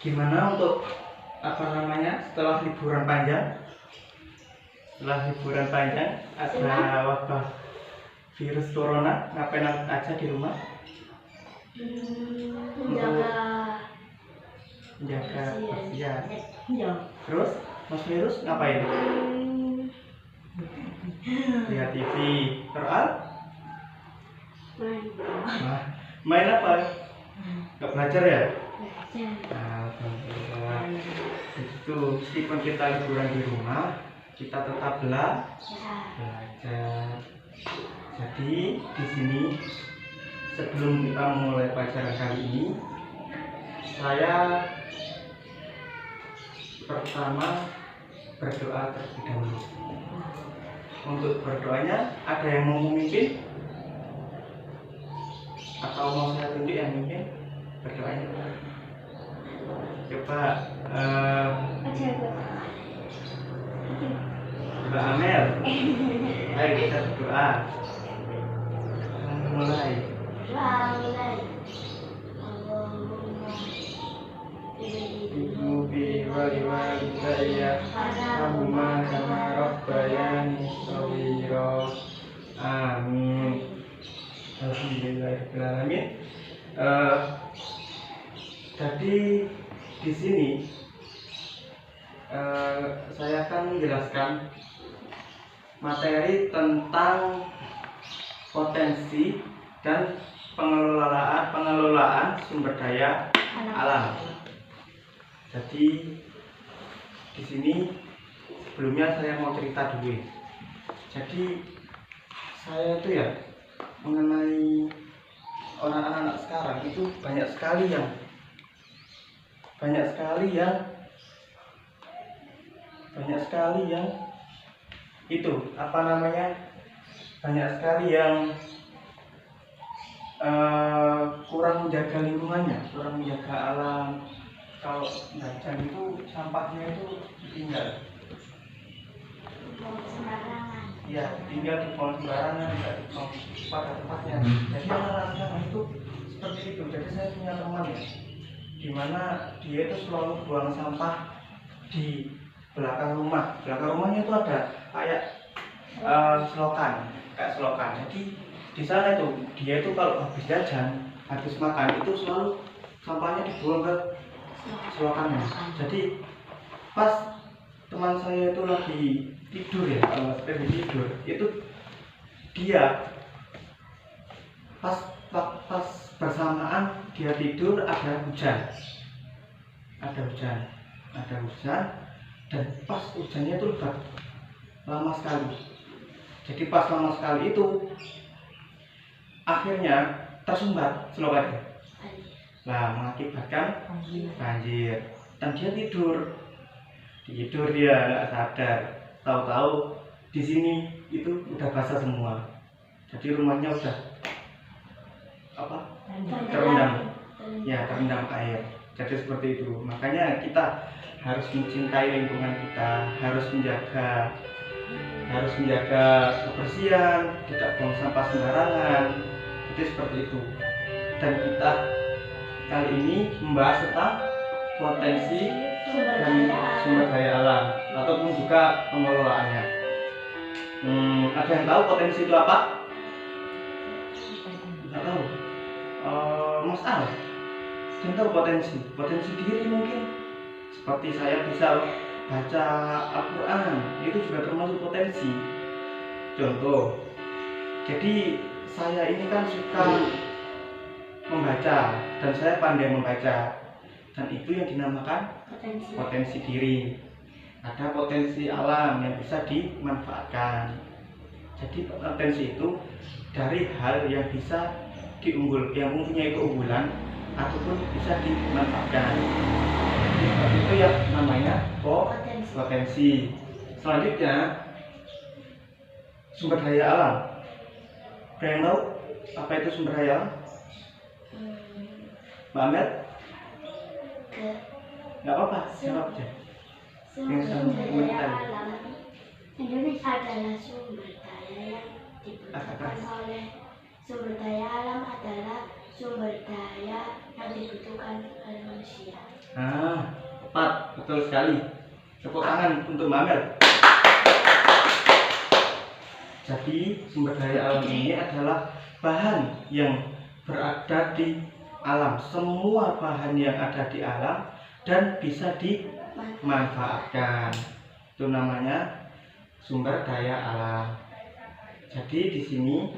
Gimana untuk setelah liburan panjang? Setelah liburan panjang ada wabah virus corona, ngapain aja di rumah? Menjaga kebersihan. Terus Mas Virus ngapain? Lihat TV. Terus main apa? Gak belajar ya? Alhamdulillah. Itu meskipun kita liburan di rumah, kita tetap belajar. Jadi di sini sebelum kita memulai pelajaran kali ini, saya pertama berdoa terlebih dahulu. Untuk berdoanya ada yang mau memimpin? Atau mau saya tunjuk yang memimpin berdoanya? Coba Mbak Amel. Ayo kita berdoa. Mulai. Ibu biwalidayya Allahumma kama rabbayani shaghira. Amin. Alhamdulillahirrahmanirrahim. Jadi di sini saya akan menjelaskan materi tentang potensi dan pengelolaan sumber daya alam. Jadi di sini sebelumnya saya mau cerita dulu. Jadi saya itu ya mengenai anak-anak sekarang itu banyak sekali yang itu banyak sekali yang kurang menjaga lingkungannya, kurang menjaga alam. Kalau jajan itu sampahnya itu ditinggal. Ya, tinggal di pohon sembarangan, tidak dibuang pada tempatnya. Jadi anak-anak sekarang itu seperti itu. Jadi saya punya teman ya, dimana dia itu selalu buang sampah di belakang rumah. Belakang rumahnya itu ada kayak selokan. Jadi di sana itu dia itu kalau habis jajan, habis makan itu selalu sampahnya dibuang ke selokannya. Jadi pas teman saya itu lagi tidur ya, tidur itu dia pas bersamaan dia tidur ada hujan dan pas hujannya itu lebat lama sekali. Jadi pas lama sekali itu akhirnya tersumbat selokannya, mengakibatkan banjir. Dan dia tidur dia nggak sadar, tahu-tahu di sini itu udah basah semua. Jadi rumahnya udah terendam air. Jadi seperti itu. Makanya kita harus mencintai lingkungan kita, harus menjaga kebersihan, tidak buang sampah sembarangan. Jadi seperti itu. Dan kita kali ini membahas tentang potensi dan sumber daya alam ataupun juga pengelolaannya. Ada yang tahu potensi itu apa? Tidak tahu. Mas Al, yang tahu potensi diri mungkin. Seperti saya bisa baca Al-Quran, itu juga termasuk potensi. Contoh, jadi saya ini kan suka membaca dan saya pandai membaca, dan itu yang dinamakan potensi diri. Ada potensi alam yang bisa dimanfaatkan. Jadi potensi itu dari hal yang bisa yang mempunyai keunggulan ataupun bisa dimanfaatkan. Jadi itu yang namanya potensi. Selanjutnya sumber daya alam. Ada yang tahu apa itu sumber daya alam? Mbak Amel? Nggak apa-apa, jawab aja. Sumber daya alam Indonesia adalah sumber daya yang dibutuhkan oleh manusia. Nah, tepat, betul sekali. Tepuk tangan untuk Mbak Amel. Jadi sumber daya alam ini adalah bahan yang berada di alam. Semua bahan yang ada di alam dan bisa dimanfaatkan. Itu namanya sumber daya alam. Jadi di sini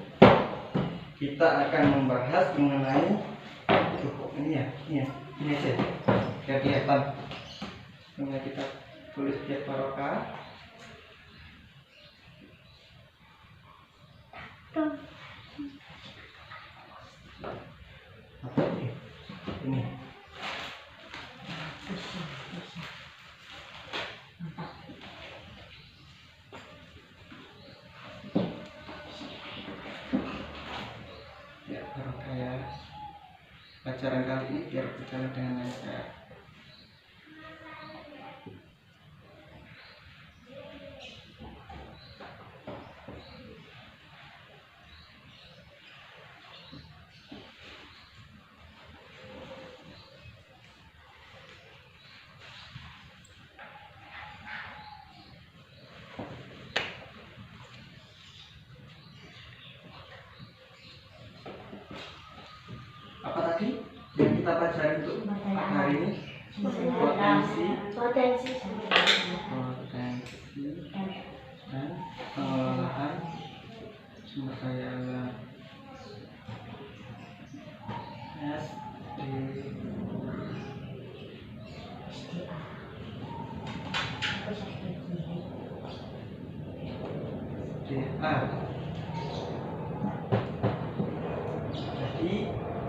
kita akan membahas mengenai ini aja biar kelihatan. Kemudian kita tulis biar barokah. Apa ini? Ini. Ya, barokah ya. Pelajaran kali ini biar berjalan dengan lancar. Apa tadi yang kita pelajari untuk hari ini? Potensi dan pengolahan sumber daya alam. SDA. Jadi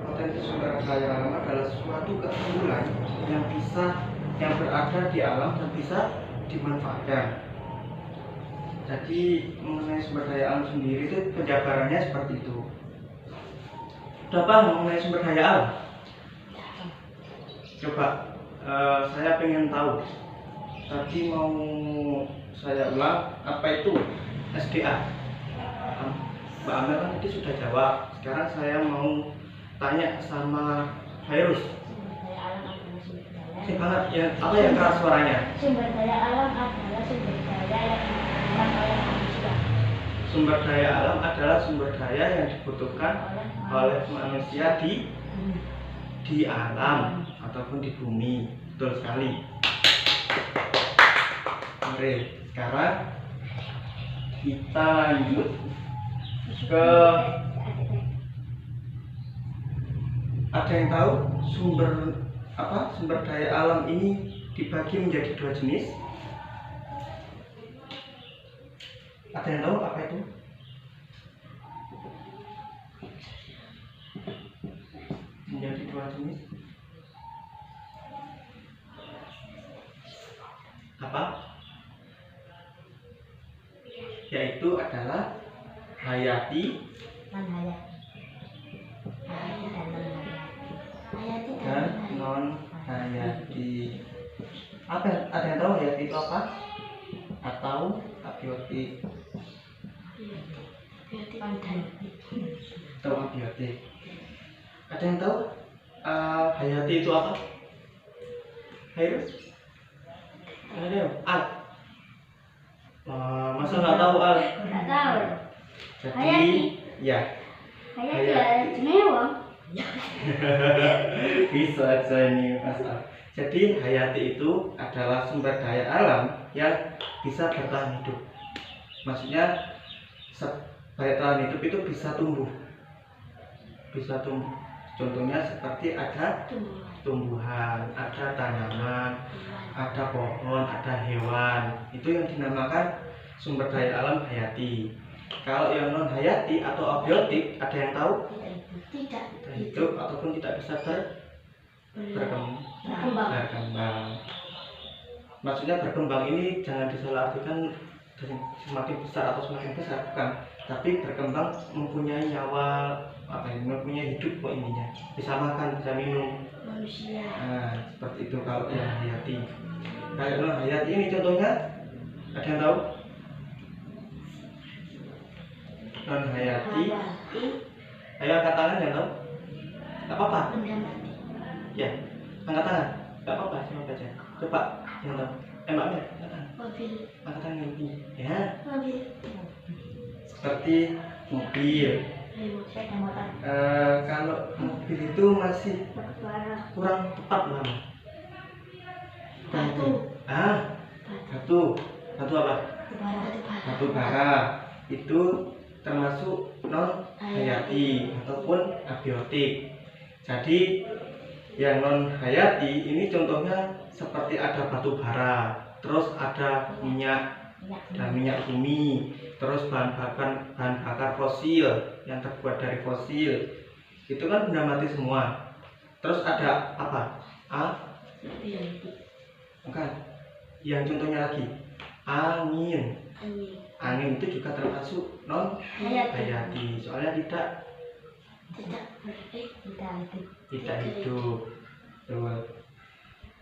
potensi sumber daya alam adalah suatu keunggulan yang berada di alam dan bisa dimanfaatkan. Jadi mengenai sumber daya alam sendiri itu penjabarannya seperti itu. Udah paham mengenai sumber daya alam? Coba saya pengen tahu. Tadi mau saya ulang, apa itu SDA? Mbak Amel kan tadi sudah jawab. Sekarang saya mau tanya sama Hairus. Banget ya, apa yang keras suaranya? Sumber daya alam adalah sumber daya yang dibutuhkan oleh manusia. Sumber daya alam adalah sumber daya yang dibutuhkan oleh manusia di alam ataupun di bumi. Betul sekali. Oke, sekarang kita lanjut ke, ada yang tahu sumber daya alam ini dibagi menjadi dua jenis? Ada yang tahu apa itu? Menjadi dua jenis apa? Yaitu adalah hayati dan non hayati. Apa? Ada yang tahu hayati itu apa? Atau abiotik? Atau abiotik? Ada yang tahu hayati itu apa? Hayo? Ada yang? Masa nggak tahu Al? Nggak tahu. Jadi Hayati. ya. Hayati jenis uang. Bisa aja ini Mas Al. Jadi hayati itu adalah sumber daya alam yang bisa bertahan hidup. Maksudnya bertahan hidup itu bisa tumbuh. Bisa tumbuh. Contohnya seperti ada tumbuhan, ada tanaman, ada pohon, ada hewan. Itu yang dinamakan sumber daya alam hayati. Kalau yang non hayati atau abiotik, ada yang tahu? Tidak Hidup ataupun tidak bisa berkembang. Maksudnya berkembang ini jangan disalahartikan semakin besar atau semakin besar, bukan. Tapi berkembang mempunyai nyawa, mempunyai hidup kok ininya. Bisa makan, bisa minum. manusia. Nah, seperti itu kalau yang hayati. Kayak non hayati ini contohnya, ada yang tahu? Non hayati. Ayo angkat tangan yang tahu. Tak apa-apa. Benda mati. Ya, angkat tangan. Gak apa-apa, cuma baca. Coba yang tahu. Mbak Mel, Mobil. angkatan mimpi. Ya, Mobil. seperti mobil. Sepeda motor. Kalau mobil itu masih Batubara. kurang tepat lah. Batu. Batu. Batu apa? Batubara. Batu bara. Itu termasuk non hayati ataupun abiotik. Jadi yang non hayati ini contohnya seperti ada batu bara, terus ada minyak bumi, terus bahan bakar fosil yang terbuat dari fosil. Itu kan benda mati semua. Terus ada apa? Bukan. Yang contohnya lagi angin. Angin itu juga termasuk non hayati. Soalnya tidak hidup. Betul.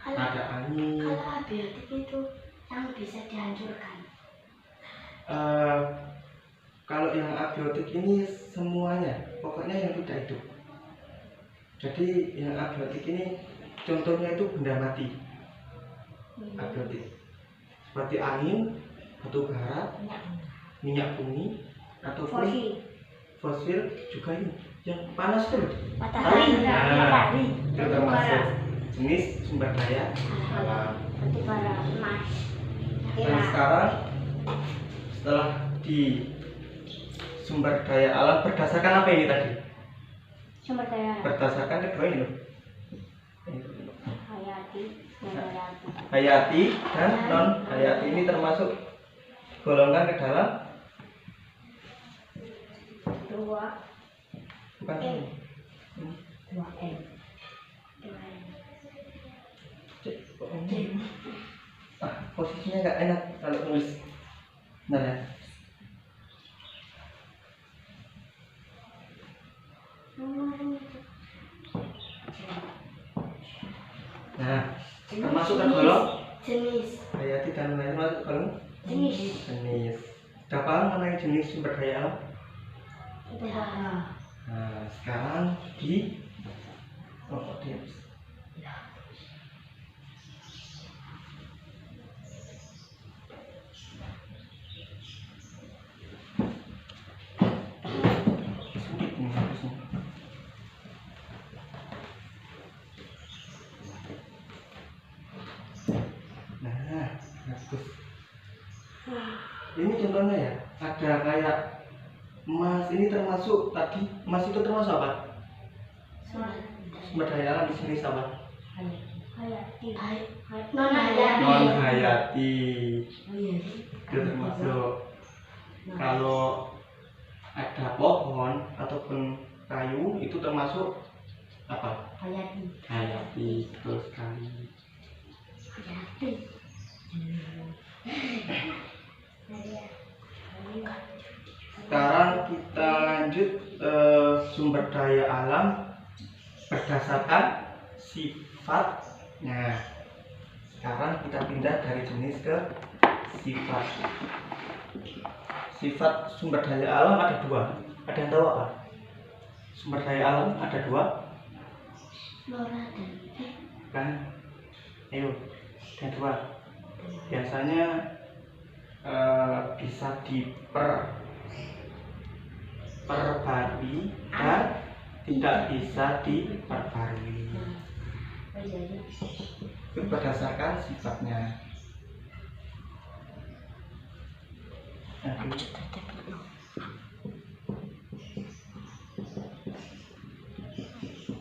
Ada angin. Kalau abiotik itu yang bisa dihancurkan. Kalau yang abiotik ini semuanya, pokoknya yang tidak hidup. Jadi yang abiotik ini contohnya itu benda mati. Abiotik seperti angin, batu bara, minyak bumi, ataupun fosil juga ini yang panas tuh. Matahari. Itu termasuk jenis sumber daya alam. Batubara, emas. Nah sekarang setelah di sumber daya alam berdasarkan apa ini tadi? Sumber daya Berdasarkan kedua ini loh. hayati dan Hayati dan non hayati ini termasuk golongan ke dalam dua bukan ini. 2M. Cek, kok ini? Posisinya nggak enak kalau nulis. Nah ya. Nah, termasuk tergolong jenis hayati dan lain masuk tergolong jenis. Dapat mengenai jenis sumber daya alam. Nah, sekarang di dia. Sulit nih harusnya. Nah, bagus. Ini contohnya ya, ada kayak emas. Ini termasuk tadi emas itu termasuk apa? Sumber daya alam di sini sama non hayati. Itu termasuk. Kalau ada pohon ataupun kayu itu termasuk apa? Hayati. Betul sekali. Sekarang kita lanjut sumber daya alam berdasarkan sifatnya. Sekarang kita pindah dari jenis ke sifat. Sifat sumber daya alam ada dua. Ada yang tahu apa? Sumber daya alam ada dua. flora dan Kan? Ayo, ada dua. Biasanya bisa diperbarui dan tidak bisa diperbarui. Itu berdasarkan sifatnya.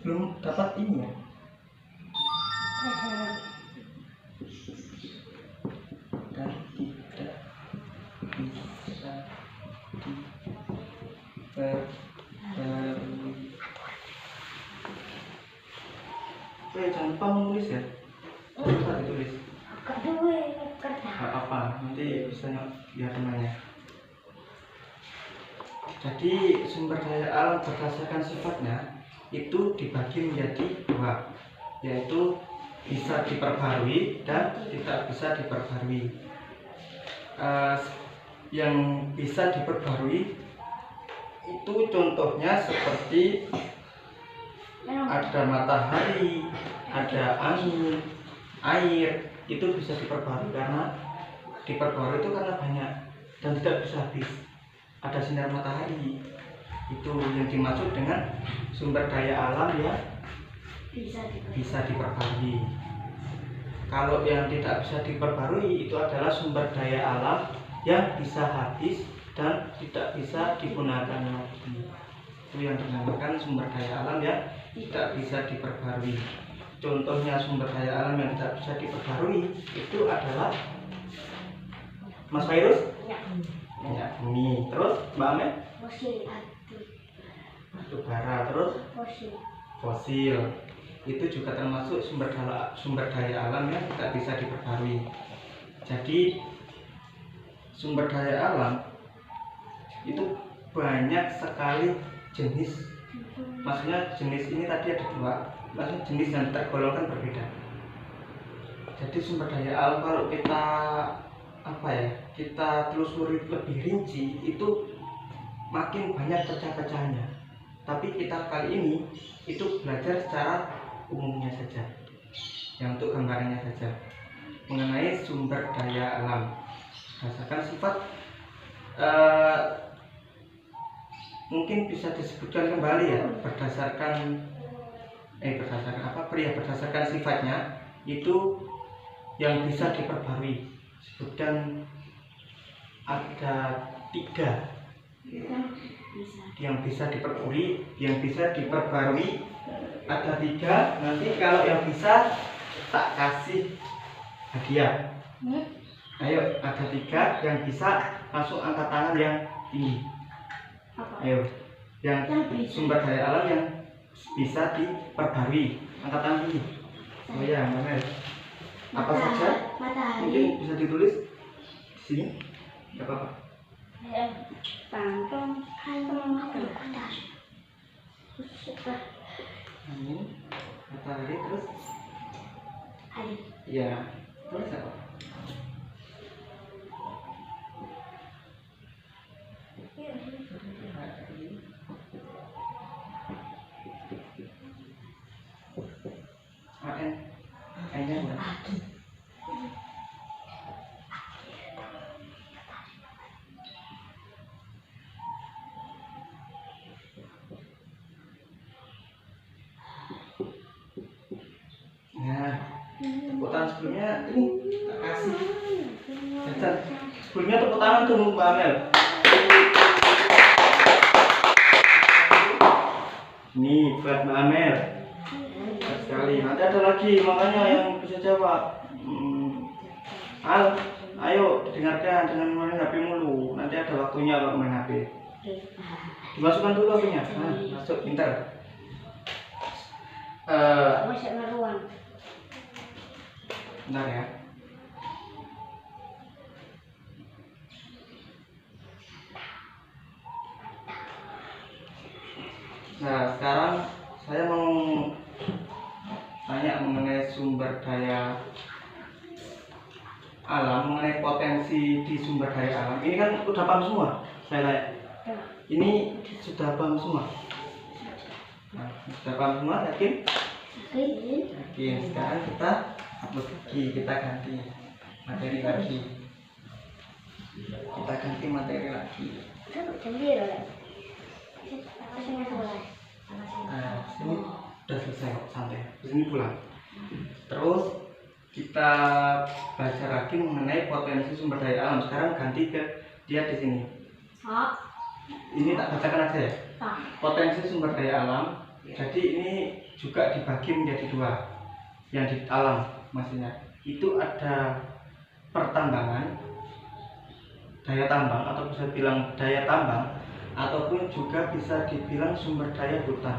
Belum dapat ini ya? Dan tidak bisa diperbarui. Jangan lupa menulis ya. Jangan lupa ditulis. Gak apa, nanti bisa lihat temannya. Jadi sumber daya alam berdasarkan sifatnya itu dibagi menjadi dua, yaitu bisa diperbarui dan tidak bisa diperbarui. Yang bisa diperbarui itu contohnya seperti ada matahari, ada angin, air itu bisa diperbarui karena itu karena banyak dan tidak bisa habis. Ada sinar matahari, itu yang dimaksud dengan sumber daya alam yang bisa diperbarui. Kalau yang tidak bisa diperbarui itu adalah sumber daya alam yang bisa habis dan tidak bisa digunakan lagi. Itu yang dinamakan sumber daya alam yang tidak bisa diperbarui. Contohnya sumber daya alam yang tidak bisa diperbarui itu adalah Mas Virus? Minyak bumi. Terus Mbak Amel? Fosil Batu bara. Terus fosil. Itu juga termasuk sumber daya alam yang tidak bisa diperbarui. Jadi sumber daya alam itu banyak sekali jenis. Maksudnya jenis ini tadi ada dua, maksudnya jenis yang tergolongkan berbeda. Jadi sumber daya alam kalau kita telusuri lebih rinci itu makin banyak pecah-pecahnya. Tapi kita kali ini itu belajar secara umumnya saja, yang untuk gambarannya saja mengenai sumber daya alam berdasarkan sifat. Mungkin bisa disebutkan kembali ya, berdasarkan sifatnya itu yang bisa diperbarui. Sebutkan ada 3 yang bisa diperbarui, ada 3. Nanti kalau yang bisa tak kasih hadiah. Ayo, ada 3 yang bisa, langsung angkat tangan yang tinggi. Ayo, yang sumber daya alam yang bisa diperbarui, angkat tangan tinggi. Oh ya, Mel. Apa saja? Mungkin bisa ditulis di sini. Tidak apa-apa. Angin, matahari, terus ya, terus apa? N-nya udah. Nah, tepuk tangan sebelumnya ini tak kasih. Dan sebelumnya tepuk tangan tuh Mbak Amel. Ini buat Mbak Amel. Sekali. Nanti ada lagi makanya yang bisa jawab. Ayo dengarkan, jangan main HP mulu. Nanti ada waktunya kalau main HP. Dimasukkan dulu HP-nya. Masuk pintar. Bentar ya. Nah, sekarang saya mau tanya mengenai sumber daya alam, mengenai potensi di sumber daya alam. Ini kan udah paham semua, saya lihat. Ini sudah paham semua. Nah, sudah paham semua, yakin? Yakin. Sekarang kita hapus lagi, kita ganti materi lagi. Nah, sini udah selesai kok, santai. Sini pulang. Terus kita belajar lagi mengenai potensi sumber daya alam. Sekarang ganti ke dia di sini. Ini tak bacakan aja ya. Potensi sumber daya alam. Jadi ini juga dibagi menjadi 2. Yang di alam maksudnya. Itu ada pertambangan, daya tambang atau bisa bilang daya tambang, ataupun juga bisa dibilang sumber daya hutan.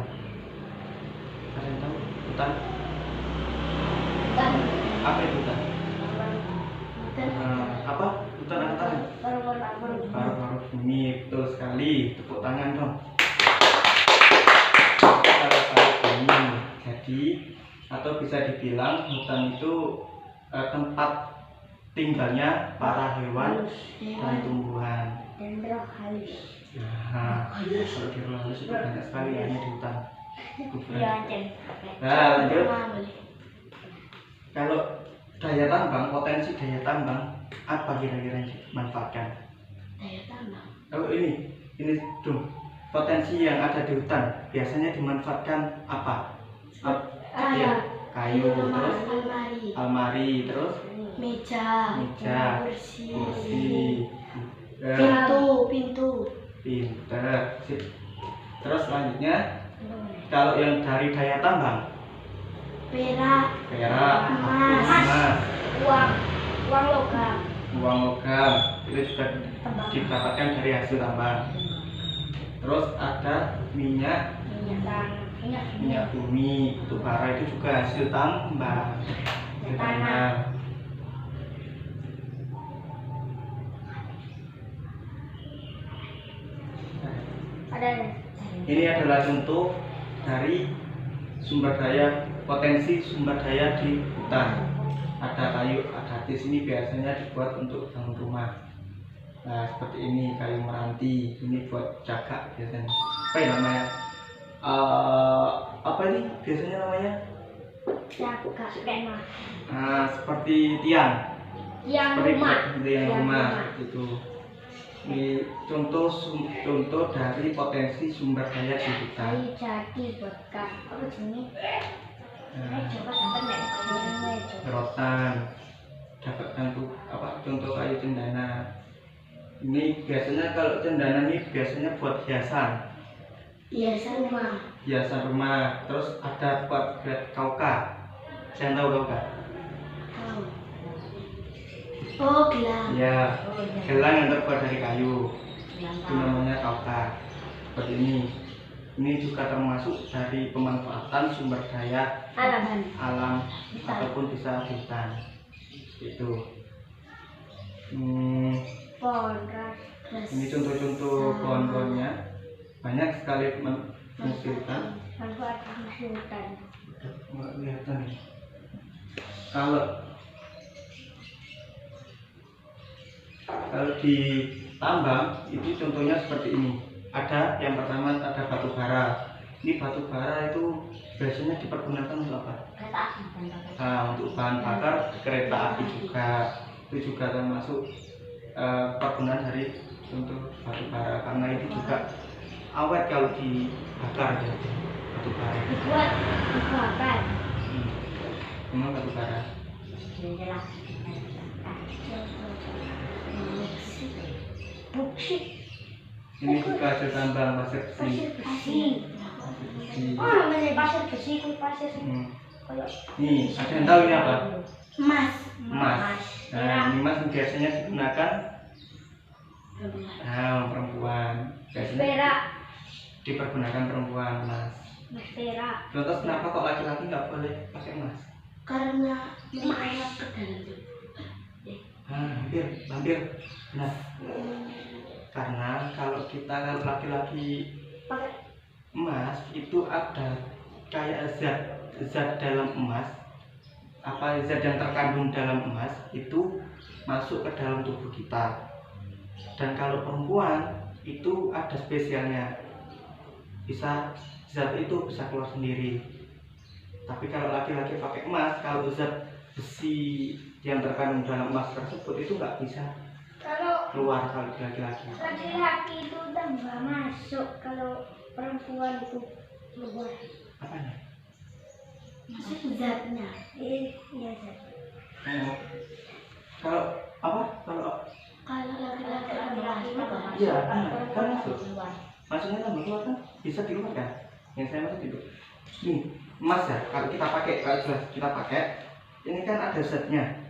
Ada yang tahu hutan? Apa itu hutan? Apa? Hutan apa? Paru-paru bumi. Betul sekali. Tepuk tangan dong. Paru-paru bumi. Jadi atau bisa dibilang hutan itu tempat tinggalnya para hewan dan tumbuhan. Nah, kalau di ruang halus itu banyak sekali hanya di hutan. Nah, lanjut. Kalau daya tambang, potensi daya tambang apa kira-kira yang dimanfaatkan? Daya tambang. Oh ini dong, potensi yang ada di hutan biasanya dimanfaatkan apa? Iya, kayu, terus almari, terus meja, meja, kursi, pintu, pintu. pinter, sip. Terus selanjutnya kalau yang dari daya tambang, perak, emas, uang logam, uang logam itu juga didapatkan dari hasil tambang. Terus ada minyak bumi, batu bara itu juga hasil tambang, hasil tambang. Ini adalah contoh dari sumber daya, potensi sumber daya di hutan. Ada kayu, ada di sini biasanya dibuat untuk bangun rumah. Nah seperti ini kayu meranti, ini buat jaga biasanya. Apa ya namanya? Apa ini biasanya namanya? jaga, Seperti tiang. Seperti rumah, tiang rumah itu. Ini contoh dari potensi sumber daya di hutan. jadi buat apa jenis? Rotan, dapat contoh kayu cendana. Ini biasanya kalau cendana ini biasanya buat hiasan rumah. Terus ada buat kauka. Saya tahu kauka. Oh, gelang. Ya, gelang yang terbuat dari kayu. Itu namanya kauka. Seperti ini. Ini juga termasuk dari pemanfaatan sumber daya alam ataupun bisa hutan. Itu. Ini contoh-contoh pohon-pohonnya. Banyak sekali menghasilkan. Nggak kelihatan. Kalau di tambang itu contohnya seperti ini. Ada yang pertama ada batu bara. Ini batu bara itu biasanya dipergunakan untuk apa? Untuk bahan bakar kereta api juga. Itu juga termasuk pergunaan dari contoh batu bara karena itu juga awet kalau dibakar ya, batu bara. Dibakar. Memang batu bara. Ini juga hasil tambang pasir besi. Namanya pasir besi itu pasir. Nih, ada yang tahu ini apa? Emas. Nah, ini emas biasanya digunakan perempuan. Biasanya Perak. dipergunakan perempuan emas. Perak. Terus kenapa kok laki-laki nggak boleh pakai emas? Karena emas ke dalam. Hampir. Nah, karena kalau laki-laki pakai emas itu ada kayak zat dalam emas, zat yang terkandung dalam emas itu masuk ke dalam tubuh kita. Dan kalau perempuan itu ada spesialnya, zat itu bisa keluar sendiri. Tapi kalau laki-laki pakai emas, kalau zat besi yang terkandung dalam emas tersebut itu nggak bisa keluar kalau laki-laki. Laki-laki itu tambah masuk, kalau perempuan itu keluar. Apanya? Masuk zatnya. Iya zat. Kalau laki-laki itu iya kan masuk. Maksudnya tambah keluar kan bisa di luar kan? Yang saya maksud itu. Nih emas ya, kalau kita pakai, ini kan ada zatnya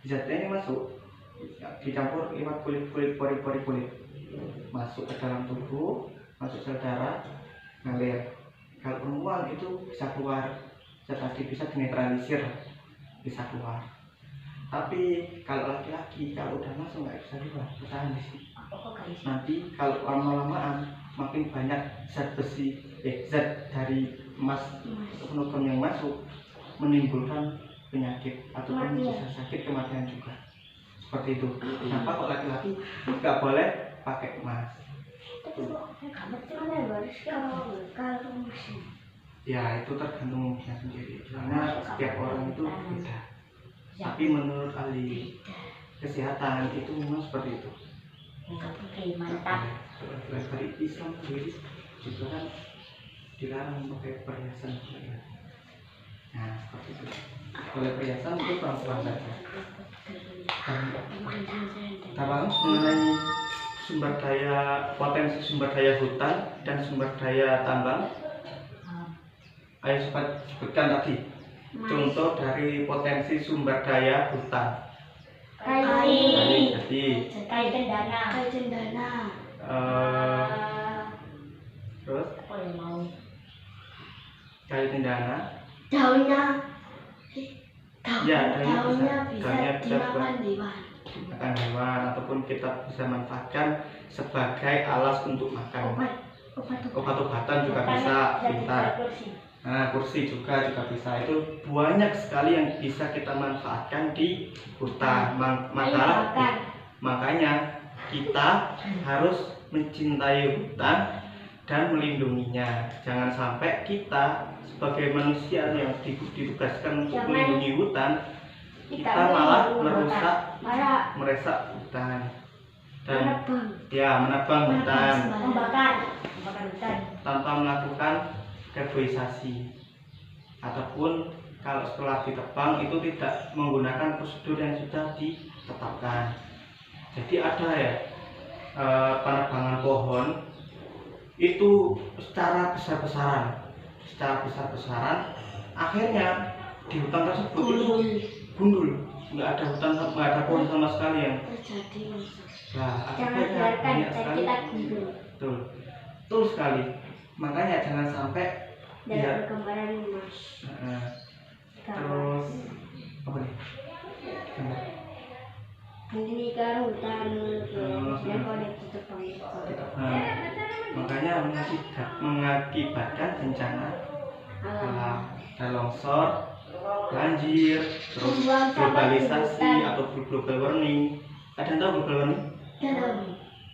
ini masuk, dicampur lewat pori-pori kulit, masuk ke dalam tubuh, masuk sel darah, ngalir. Kalau perempuan itu bisa keluar, tadi bisa dinetralisir, bisa keluar. Tapi kalau laki-laki kalau udah masuk nggak bisa keluar, bertahan di sini. Nanti kalau lama-lamaan makin banyak zat dari emas logam yang masuk, menimbulkan penyakit ataupun bisa sakit, kematian juga. Seperti itu. Kenapa kok laki-laki nggak boleh pakai emas? Ya itu tergantung sendiri, karena setiap orang itu beda. Tapi menurut ahli kesehatan itu memang seperti itu. Oke, mantap. Dari Islam sendiri juga kan dilarang memakai perhiasan. Nah, seperti itu. Oleh perhiasan itu perempuan saja. Tambang mengenai sumber daya, potensi sumber daya hutan dan sumber daya tambang. Ayo sebutkan tadi contoh dari potensi sumber daya hutan. Kayu Jadi cendana. terus Apa yang mau? kayu cendana. Daunnya Ya, daunnya daunnya bisa bisa buat dimakan hewan. makan hewan ataupun kita bisa manfaatkan sebagai alas untuk makan. Obat-obatan juga bisa. Pintar. Nah, kursi juga bisa. Itu banyak sekali yang bisa kita manfaatkan di hutan. Makanya kita harus mencintai hutan dan melindunginya. Jangan sampai kita sebagai manusia yang ditugaskan untuk melindungi hutan, kita malah merusak hutan dan menebang hutan Membakar hutan. tanpa melakukan reboisasi, ataupun kalau setelah ditebang itu tidak menggunakan prosedur yang sudah ditetapkan. Jadi ada ya penebangan pohon itu secara besar-besaran, akhirnya di hutan tersebut itu gundul, nggak ada pohon sama sekali yang Terjadi. nah, Jangan akhirnya biarkan banyak sekali. kita gundul. Betul sekali. Makanya jangan sampai Dan perkembangan emas. terus apa nih? Ini kan hutan dan koneksi tebang. Makanya mengakibatkan bencana alam, ada longsor, banjir, terus globalisasi atau global warming. Ada yang tahu global warming?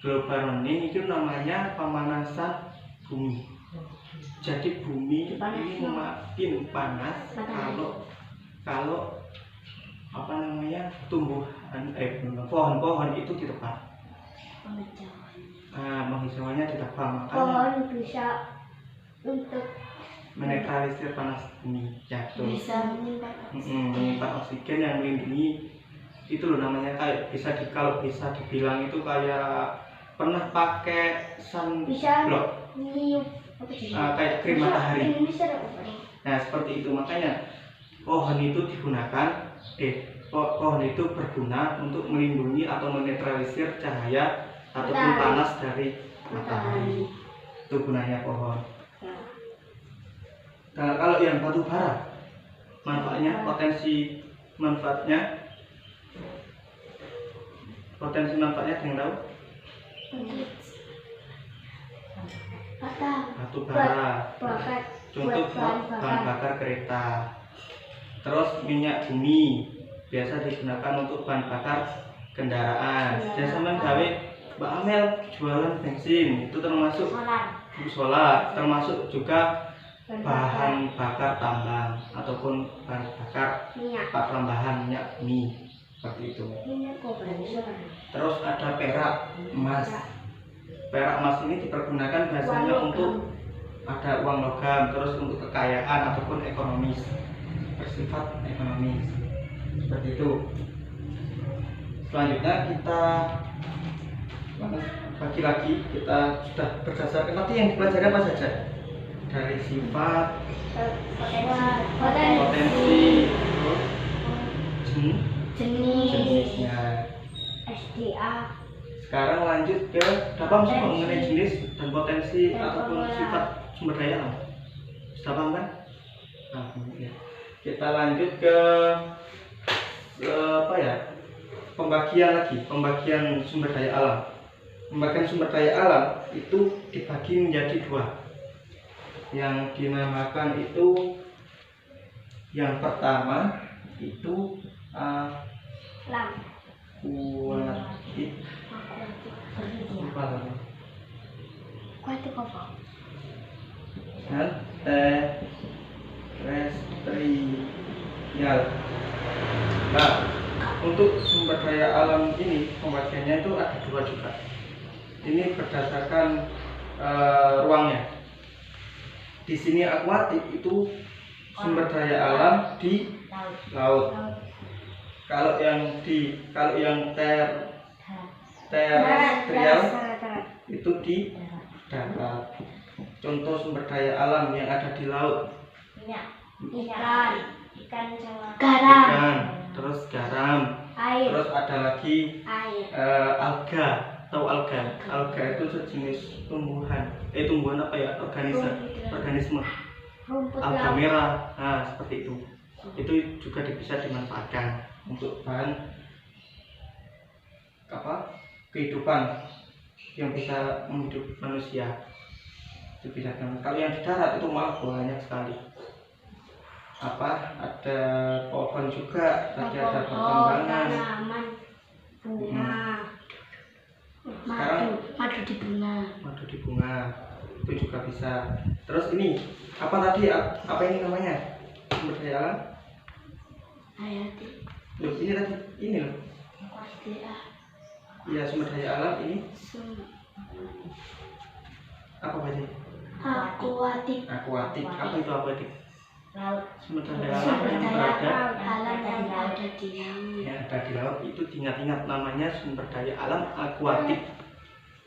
Global warming itu namanya pemanasan bumi. Jadi bumi ini makin panas kalau apa namanya pohon-pohon itu ditebang. Penghijauannya ditebang, makanya Pohon bisa untuk menetralisir panas bumi. Ya, bisa menyimpan oksigen yang melindungi itu loh, namanya kayak kalau bisa dibilang itu kayak pernah pakai sunblock, kayak krim matahari. Nah, seperti itu. Makanya pohon itu pohon itu berguna untuk melindungi atau menetralisir cahaya ataupun panas dari matahari. Itu gunanya pohon. Nah, kalau yang batu bara, potensi manfaatnya ada yang tahu? Batu bara contoh bahan bakar kereta. Terus minyak bumi biasa digunakan untuk bahan bakar kendaraan. Dan sampean gawe Mbak Amel jualan bensin itu termasuk solar, termasuk juga bahan bakar tambang ataupun bahan bakar tambahan minyak bumi, seperti itu. Terus ada perak emas. Perak emas ini dipergunakan biasanya untuk ada uang logam, terus untuk kekayaan ataupun ekonomis, bersifat ekonomis, seperti itu. Selanjutnya kita bagi lagi, kita sudah berdasarkan tadi yang dipelajari apa saja dari sifat, potensi, jenisnya. SDA. Sekarang lanjut ke dapat mengenai jenis dan potensi ataupun sifat sumber daya alam. Sudah paham kan? Nah, ya. Kita lanjut ke apa ya? Pembagian sumber daya alam. Pembagian sumber daya alam itu dibagi menjadi dua. Yang dinamakan itu, yang pertama itu dan terestrial. Nah, untuk sumber daya alam ini pembagiannya itu ada dua juga. Ini berdasarkan ruangnya. Di sini akuatik itu sumber daya alam di laut. Kalau yang terestrial itu di darat. Contoh sumber daya alam yang ada di laut: ikan sama ikan, terus garam, air, terus ada lagi alga. Tahu alga? Alga itu sejenis tumbuhan. Tumbuhan apa ya? Organisme. rumput Alga laut. merah. Nah, seperti itu. Itu juga bisa dimanfaatkan untuk bahan kehidupan yang bisa menghidup manusia. Itu bisa. Kalau yang di darat itu malah banyak sekali. Ada pohon juga, tadi ada pertambangan, tanaman, bunga, madu di bunga itu juga bisa. Terus ini apa tadi? Apa ini namanya? Sumber daya alam? Loh, ini tadi ini loh. Iya, sumber daya alam ini apa tadi? akuatik. Apa itu akuatik? Laut. Sumber daya alam yang berada yang ada di laut. yang ada di laut itu diingat-ingat namanya sumber daya alam akuatik.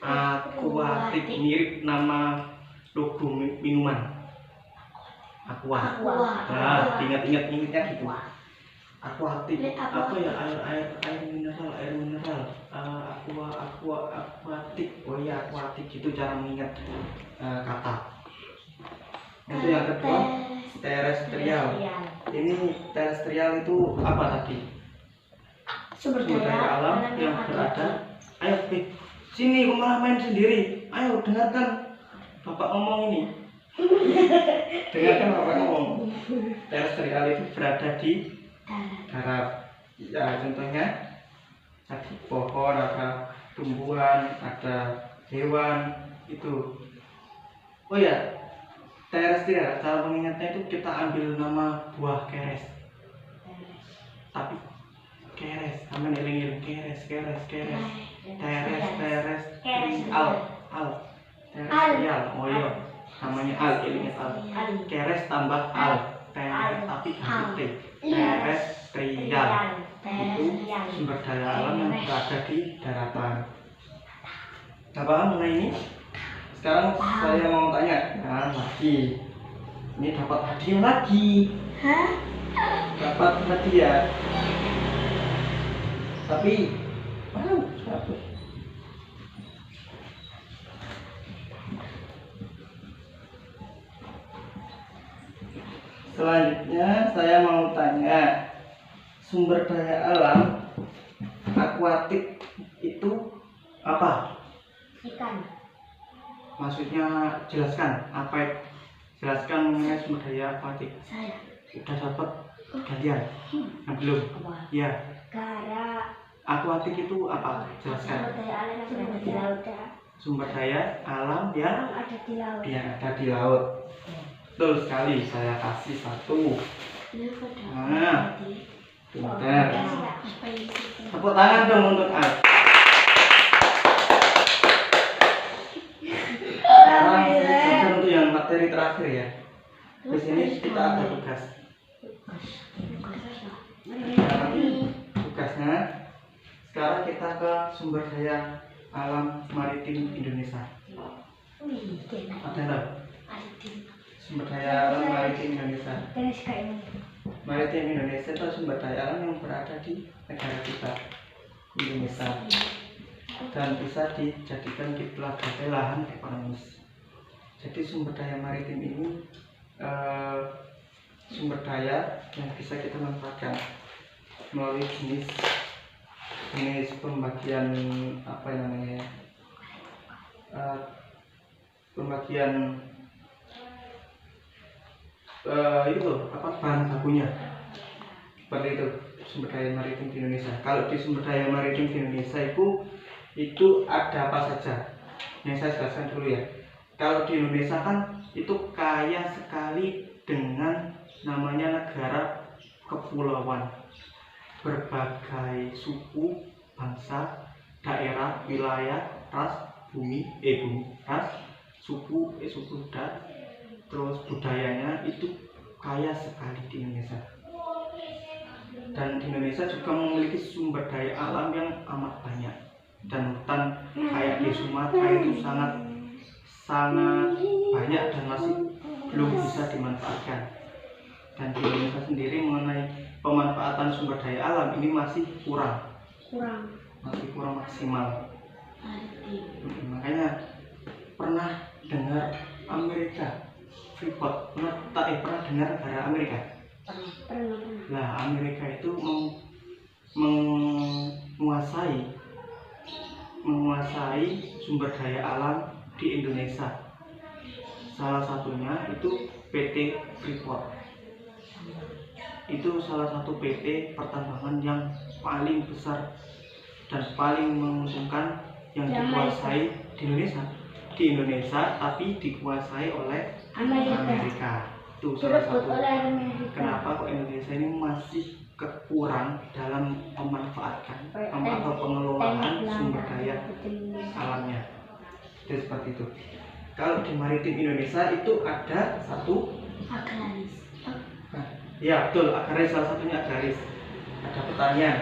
Akuatik mirip nama logo minuman. Aqua. Nah, diingat-ingat gitu. Akuatik apa ya? Air mineral. Akuatik. Oh iya, akuatik itu cara mengingat kata. Untuk yang kedua, terestrial. Ini terestrial itu apa tadi? Sumber Daya alam yang berada. Ayo, sini, kau malah main sendiri. Ayo, dengarkan Bapak ngomong ini. Dengarkan Bapak ngomong. Terestrial itu berada di darat. Ya, contohnya tadi pohon, ada tumbuhan, ada hewan itu. Oh ya, terestrial cara mengingatnya itu kita ambil nama buah keres. Tapi keres, sama eling-eling keres. Terestrial. Oh iya, namanya al, elingat al. Keres tambah al, tapi ganti t. Terestrial itu sumber daya alam yang berada di daratan. Apa mengenai ini? Sekarang saya mau tanya, lagi. Ini dapat hadiah lagi. Dapat hadiah. Tapi, selanjutnya saya mau tanya, sumber daya alam akuatik itu apa? Ikan. Maksudnya jelaskan jelaskan mengenai sumber daya akuatik. Saya. Sudah dapat kalian? Yang belum? Ya. Akuatik itu apa? Jelaskan. Sumber daya alam yang ada di laut. Betul sekali, saya kasih satu. Nah, pintar. Tepuk tangan dong untuk Al. Sekarang untuk yang materi terakhir ya. Di sini kita ada tugas. Tugasnya sekarang kita ke sumber daya alam maritim Indonesia. Ada nggak? Sumber daya alam maritim Indonesia. Maritim Indonesia itu sumber daya alam yang berada di negara kita, Indonesia, dan bisa dijadikan di pelbagai lahan ekonomis. Jadi sumber daya maritim ini sumber daya yang bisa kita manfaatkan melalui jenis pembagian pembagian bahan bakunya. Seperti itu sumber daya maritim di Indonesia. Kalau di sumber daya maritim di Indonesia itu ada apa saja? Yang saya jelaskan dulu ya. Kalau di Indonesia kan itu kaya sekali dengan namanya negara kepulauan. berbagai suku, bangsa, daerah, wilayah, ras, ras, suku dan terus budayanya itu kaya sekali di Indonesia. Dan di Indonesia juga memiliki sumber daya alam yang amat banyak. Dan hutan kayak di Sumatera itu sangat banyak dan masih belum bisa dimanfaatkan. Dan di Indonesia sendiri mengenai pemanfaatan sumber daya alam ini masih kurang maksimal. Makanya pernah dengar Amerika Freeport, pernah dengar negara Amerika? Pernah. Nah, Amerika itu menguasai sumber daya alam di Indonesia. Salah satunya itu PT Freeport. Itu salah satu PT pertambangan yang paling besar dan paling menguntungkan yang dikuasai di Indonesia, tapi dikuasai oleh Amerika. Itu salah satu kenapa kok Indonesia ini masih kekurang dalam memanfaatkan atau pengelolaan sumber daya alamnya. Jadi seperti itu. Kalau di maritim Indonesia itu ada satu agraris. Ya betul, agraris, salah satunya agraris. Ada pertanian.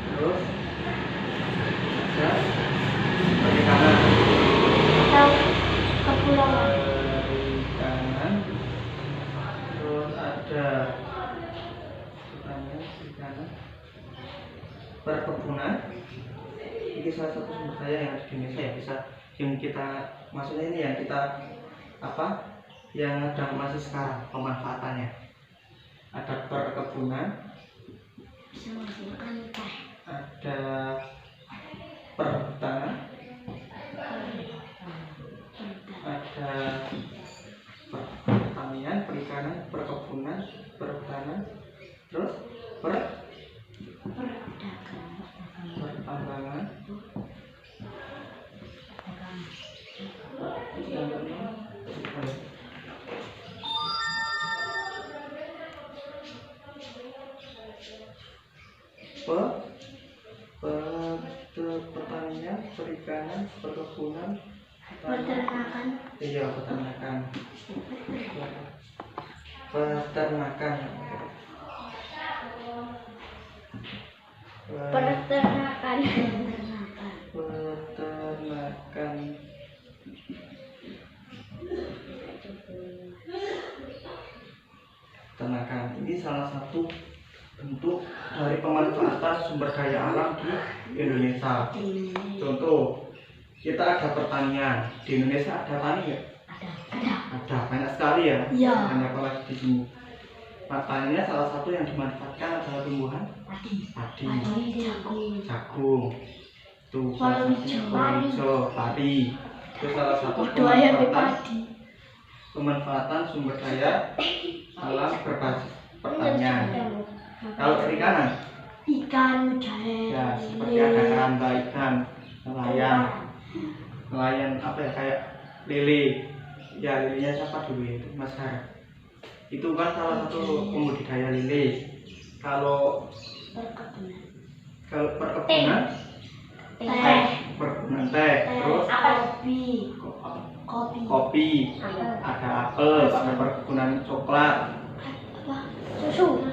Terus ada perikanan. Atau kepulauan. Perikanan. Terus ada perikanan, perkebunan. Ini salah satu sumber daya yang ada di Indonesia ya, bisa yang kita maksudnya ini yang kita yang ada masih sekarang pemanfaatannya. Ada perkebunan, ada perhutanan, ada pertanian, perikanan, perkebunan, perhutanan, terus pertambangan, pertanian, perikanan, perkebunan, Peternakan. Iya, peternakan. Peternakan. Peternakan. Peternakan ini salah satu bentuk dari pemanfaatan sumber daya alam di Indonesia. Contoh, kita ada pertanian di Indonesia, ada tani ya? Ada banyak sekali ya. Iya. Banyak apalagi di sini. Pertaniannya salah satu yang dimanfaatkan adalah tumbuhan padi, jagung, itu salah satunya hijau, padi. Itu salah satu pemanfaatan sumber daya alam berbasis pertanian. Kalau perikanan, ikan, jahe, ya seperti ada keramba ikan, nelayan apa ya, kayak lele. Ya, lelenya siapa dulu ya, itu Mas Har. Itu kan salah satu pembudidaya lele. Kalau perkebunan teh, terus kopi, ada apel, ada perkebunan coklat, susu,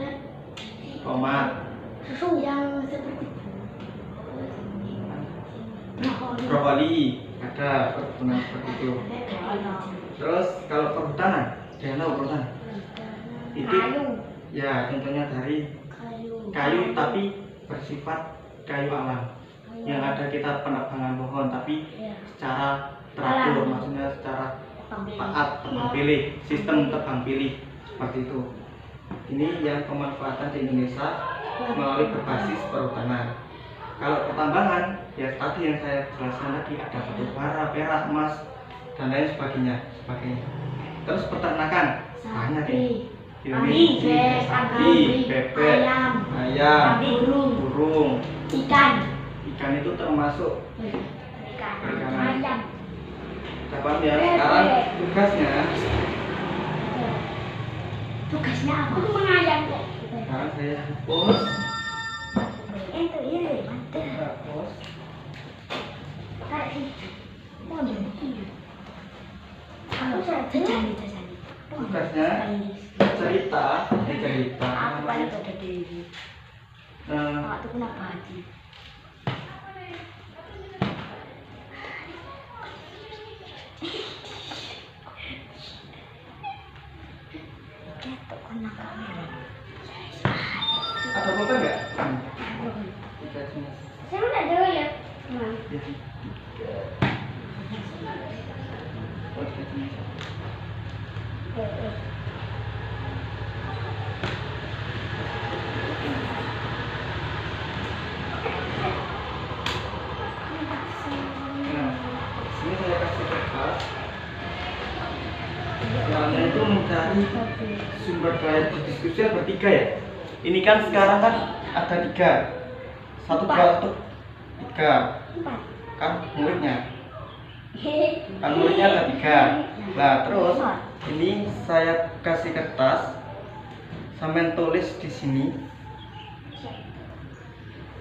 tomat, susu yang seperti brokoli, ada perkebunan seperti itu. Terus kalau perhutanan, jangan tahu perhutanan. Itu ya contohnya dari kayu tapi bersifat kayu alam. Yang ada kita penebangan pohon tapi secara teratur, maksudnya secara taat, tebang pilih, sistem tebang pilih seperti itu. Ini yang pemanfaatan di Indonesia melalui berbasis perhutanan. Kalau pertambangan, ya tadi yang saya jelaskan tadi, ada batu bara, perak, emas, dan lain sebagainya. Terus peternakan banyak ya. Ini sapi, bebek, ayam, burung, ikan itu termasuk perikanan. Kita paham ya. Sekarang tugasnya Tugasnya aku tuh mengayam kok. Sekarang saya pos. Itu iya, mantap. Pos. Kayak gitu. Mau jadi. Aku jajani. Tugasnya cerita. Aku paling gak ada dewi. Aku tuh kenapa hati? Ketok kena kamera. Ada foto nggak? Tiga jenis. Saya udah dulu ya. Ya, tiga. Oh, tiga jenis. Nah, sini saya kasih kertas. Caranya itu mencari sumber daya diskusi bertiga ya. Ini kan sekarang kan ada tiga. Satu, dua, satu, tiga. Kan muridnya. Kan muridnya ada tiga. Nah terus ini saya kasih kertas, sampai tulis di sini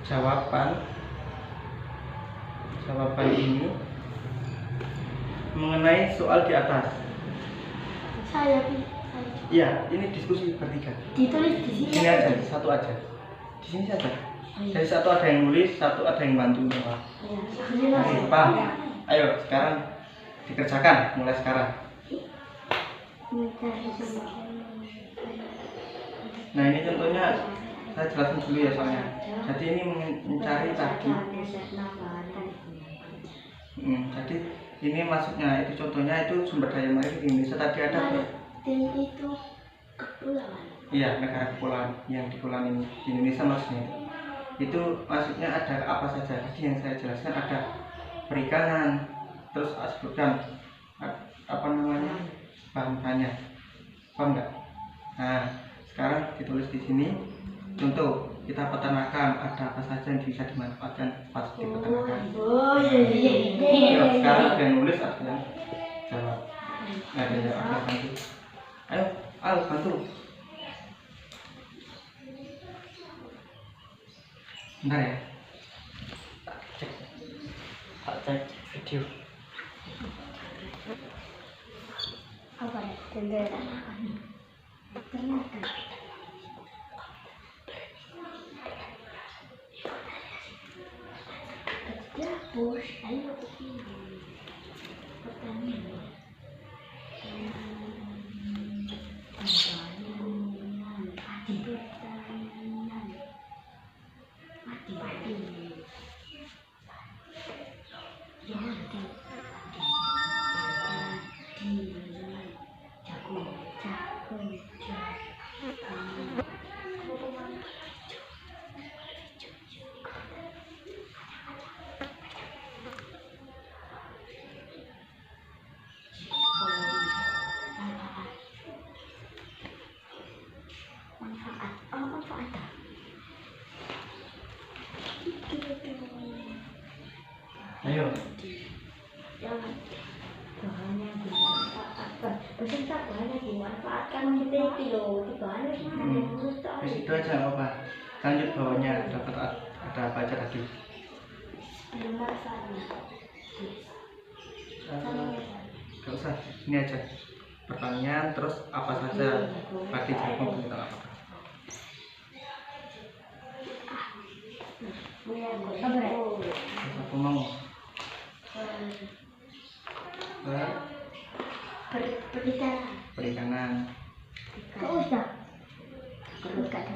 jawaban ini mengenai soal di atas. Saya Iya, ini diskusi bertiga. ditulis di sini. Sini aja, satu aja. Di sini saja. Jadi satu ada yang nulis, satu ada yang bantu. Oke, paham? Ayo sekarang dikerjakan, mulai sekarang. Nah ini contohnya saya jelasin dulu ya soalnya. Jadi ini mencari tadi. Jadi ini maksudnya itu contohnya itu sumber daya manusia di Indonesia tadi ada. Dan itu kepulauan. Iya, negara kepulauan yang di kepulauan ini di Indonesia maksudnya. Itu maksudnya ada apa saja. Tadi yang saya jelaskan ada perikanan, terus sebutkan apa namanya bahan-bahannya, paham nggak? Nah sekarang ditulis di sini. Contoh kita peternakan, ada apa saja yang bisa dimanfaatkan pas di peternakan. Ayo, sekarang ada yang nulis, ada yang jawab. Ada yang jawab, bantu. Ayo, Al bantu. Bentar ya. Tak cek video. Apa ya? Ternyata. Ya, bos, ayo ke sini. Pertanyaan. Ayo. Bahannya dimanfaatkan. Beserta bahannya dimanfaatkan seperti loh. Di bahannya Di situ aja nggak apa. Lanjut bawahnya dapat ada apa aja tadi? belum manfaatnya. Gak usah, ini aja. Pertanyaan terus apa saja tadi jawab kita apa? Aku mau perikanan. Gak usah. Perlu kata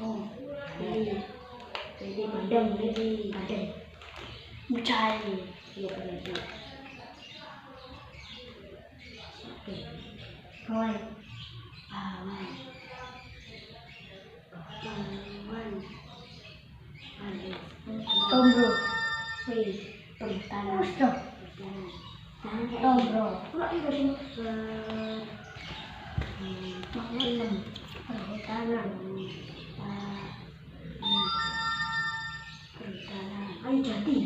oh, jadi badan, mencari, iya benar. Oke, kawan, tombro, perhutanan, tombro, kalau itu perhutanan, perhutanan, kayu jati,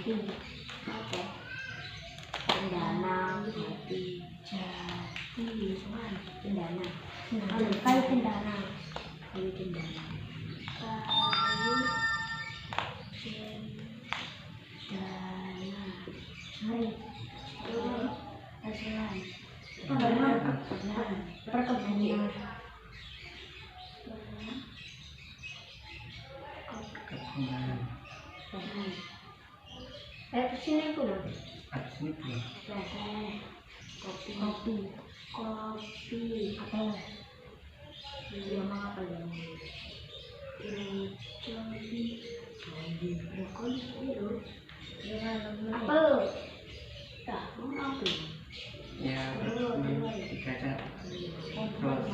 Jati. Oke. Cendana, Jati. Cendana. Kayu cendana. Kayu cendana. Perkebunan. Kebunan. Sini pula. Ada sini belum? Kopi. Apa? Dia mau apa ya? Apel. Tak mau apa? Ya, dikaca. Terus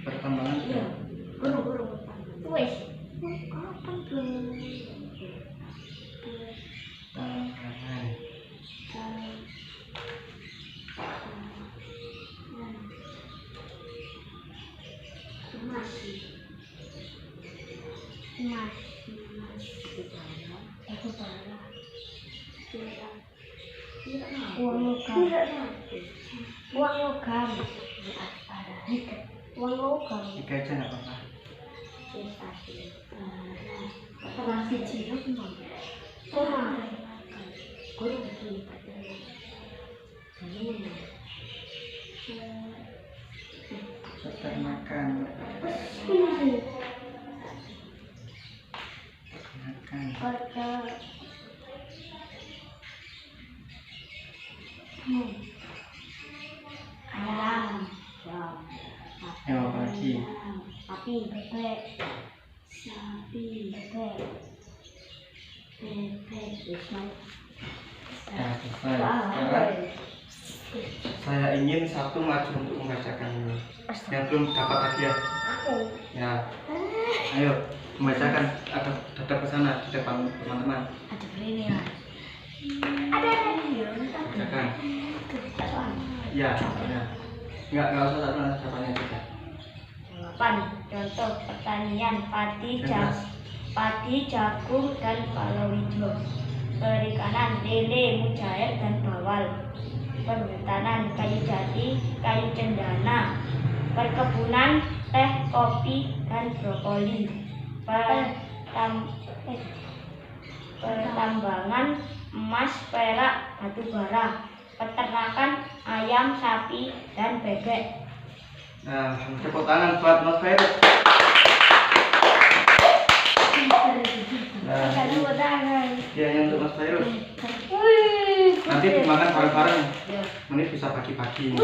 perkembangan Iya. Burung. Wes. Apa tuh? tangan. Masih. Uang logam. Dikaca nggak apa-apa. Peternakan. Ayam. Yang apa lagi? Sapi, bebek. Nah, selesai. Sekarang saya ingin satu maju untuk membacakan ini. Yang belum dapat hadiah. Aku. Ya, ayo membacakan. Ada ke sana di depan teman-teman. Ada ini ya. Ada. Bacakan. Ya, ya. Nggak usah satu jawabannya juga. Jawaban. Contoh pertanian padi, jagung, dan palawija. Perikanan lele, mujair, dan bawal. Perhutanan kayu jati, kayu cendana. Perkebunan teh, kopi, dan brokoli. Pertambangan emas, perak, batu bara. Peternakan ayam, sapi, dan bebek. Nah, tepuk tangan buat Mas Fairuz. Nah, hadiahnya untuk Mas Fairuz. Nanti dimakan bareng-bareng. Ini bisa pagi-pagi.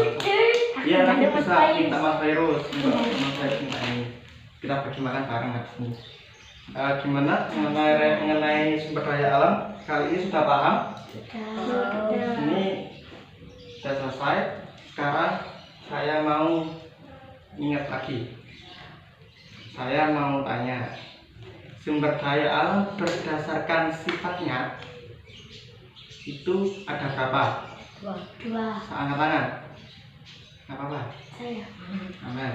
Iya, nanti bisa minta Mas Fairuz. Mas Fairuz minta ini. Kita bagi makan bareng habis ini. Gimana mengenai sumber daya alam? Kali ini sudah paham? Ini sudah selesai. Sekarang saya mau ingat lagi. Saya mau tanya, sumber daya alam berdasarkan sifatnya itu ada berapa? Dua. Angkat tangan. Nggak apa-apa. Saya. Aman.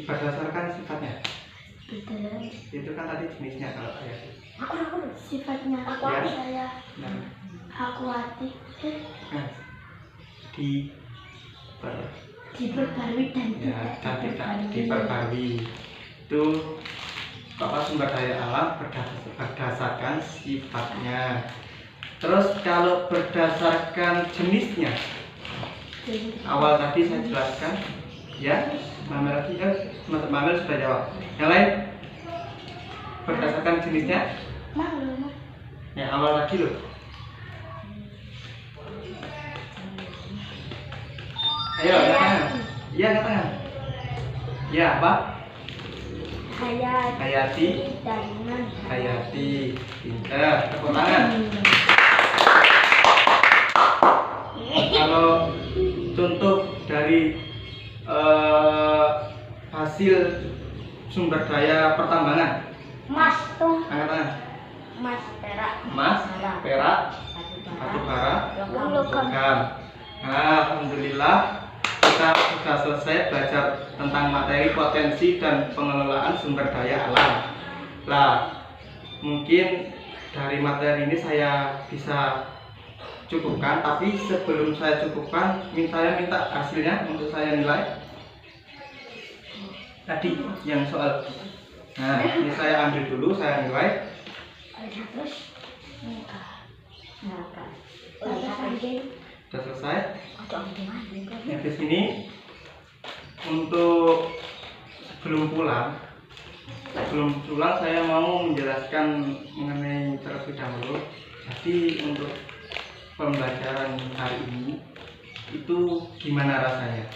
Berdasarkan sifatnya. Itu kan tadi jenisnya kalau saya. Aku sifatnya Ya. saya. Nah, Akuatik. nah, Diperbarui dan dan tidak diperbarui. Itu apa sumber daya alam berdasarkan sifatnya. Terus kalau berdasarkan jenisnya, awal tadi saya jelaskan, ya, Mamel lagi Mamel sudah jawab. Yang lain berdasarkan jenisnya, ya awal lagi loh. Ayo, angkat tangan. Iya, angkat tangan. Ya, apa? Hayati. Hayati. Pintar. Tepuk tangan. Kalau contoh dari hasil sumber daya pertambangan, Mas tuh. angkat tangan. Mas perak. Emas, perak, batu bara, logam. Alhamdulillah kita sudah selesai belajar tentang materi potensi dan pengelolaan sumber daya alam. Nah, mungkin dari materi ini saya bisa cukupkan, tapi sebelum saya cukupkan, saya minta hasilnya untuk saya nilai. Tadi yang soal, nah ini saya ambil dulu, saya nilai. Sudah selesai. Habis ini untuk sebelum pulang saya mau menjelaskan mengenai terlebih dahulu. Jadi untuk pembelajaran hari ini itu gimana rasanya?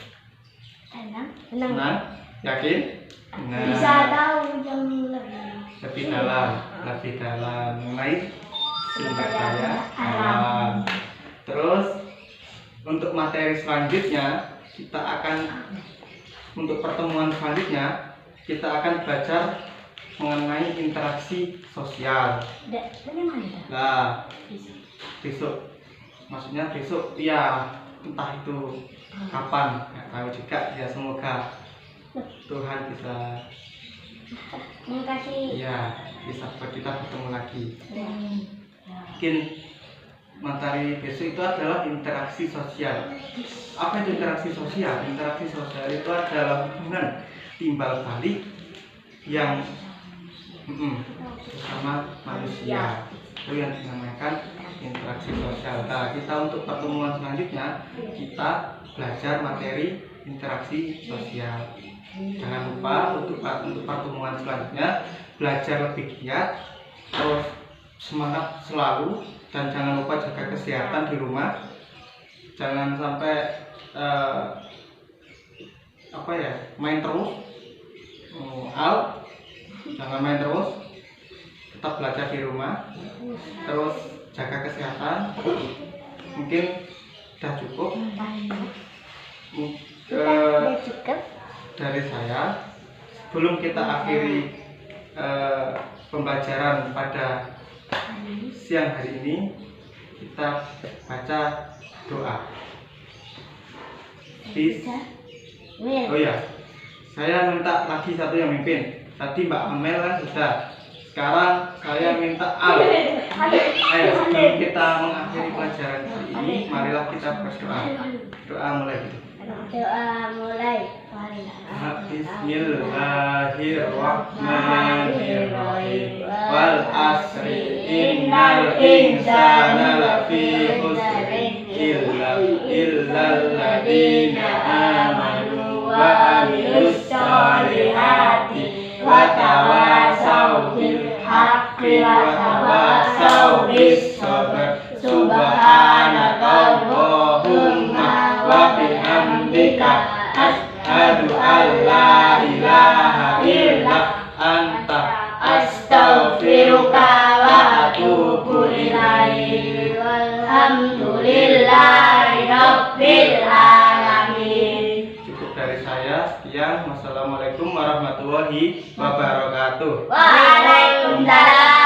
Senang? Yakin? Nah, Bisa tahu yang lebih dalam mengenai sumber daya alam. Terus untuk materi selanjutnya untuk pertemuan selanjutnya kita akan belajar mengenai interaksi sosial. Nah, besok, maksudnya besok ya, entah itu kapan, nggak tahu juga ya, semoga Tuhan bisa bisa buat kita bertemu lagi. Mungkin materi besok itu adalah interaksi sosial. Apa itu interaksi sosial? Interaksi sosial itu adalah hubungan timbal balik yang bersama manusia. Itu yang dinamakan interaksi sosial. Nah, kita untuk pertemuan selanjutnya kita belajar materi interaksi sosial. Jangan lupa untuk pertemuan selanjutnya belajar lebih giat, terus semangat selalu, dan jangan lupa jaga kesehatan di rumah. Jangan sampai main terus, jangan main terus, tetap belajar di rumah, terus jaga kesehatan. Mungkin sudah cukup. Dari saya, sebelum kita akhiri pembelajaran pada siang hari ini, kita baca doa. Oh ya, saya minta lagi satu yang mimpin. Tadi Mbak Amel kan sudah. Sekarang saya minta Al. Ayo, sebelum kita mengakhiri pelajaran hari ini, marilah kita berdoa. Doa mulai. Bismillahirrahmanirrahim. Wal asri innal insana lafi khusrin illal ladzina amanu wa amilus solihati wa tawasaw bil haqqi wa tawasaw bis sabr. Subhanakallahumma wa bihamdika asyhadu an la ilaha illa anta astaghfiruka wa atubu ilaik. Walhamdulillahi rabbil alamin. Cukup dari saya. Sekian. Wassalamualaikum warahmatullahi wabarakatuh. Waalaikumsalam.